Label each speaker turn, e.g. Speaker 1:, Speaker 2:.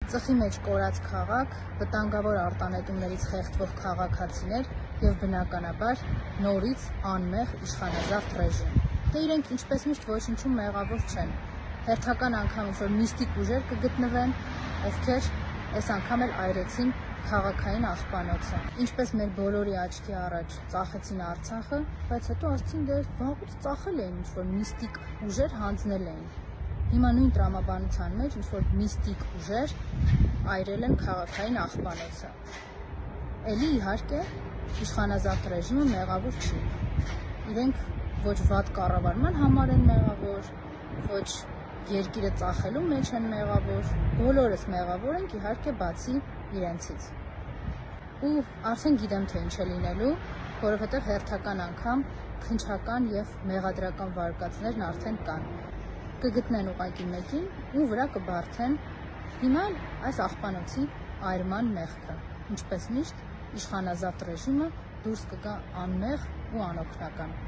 Speaker 1: Ծխի մեջ կորած քաղաք, վտանգավոր արտանետումներից խեղդվող քաղաքացիներ եւ բնականաբար նորից անմեղ իշխանազավթ ռեժիմ։ Դե իրենք ինչպես միշտ ոչինչում մեղավոր չեն։ Հերթական անգամ ինչ-որ միստիկ ուժեր կգտնվեն, ովքեր այս անգամ էլ այրեցին քաղաքային աղբանոցը։ Ինչպես մեր բոլորի աչքի առաջ ծախեցին Արցախը, բայց հետո ասցին դե վաղուց ծախել էին ինչ-որ միստիկ ուժեր հանձնել էին։ Հիմա նույն տրամաբանության մեջ ինչ-որ միստիկ ուժեր այրել են քաղաքային աղբանոցը։ Էլի իհարկե իշխանազավթ ռեժիմը մեղավոր չի։ Իրենք ոչ վատ կառավարման համար են մեղավոր, ոչ երկիրը ծախելու մեջ են մեղավոր, բոլորս մեղավոր ենք իհարկե բացի իրենցից։ Ու արդեն գիտեմ թե ինչ է լինելու, որովհետև հերթական անգամ քնչական եւ մեղադրական վարկածներն արդեն կան։ Կգտնեն ուղղակի մեկին ու վրա կբարթեն հիմա այս աղբանոցի այրման մեղքը։ Ինչպես միշտ իշխանազավթ ռեժիմը դուրս կգա անմեղ ու անօգնական։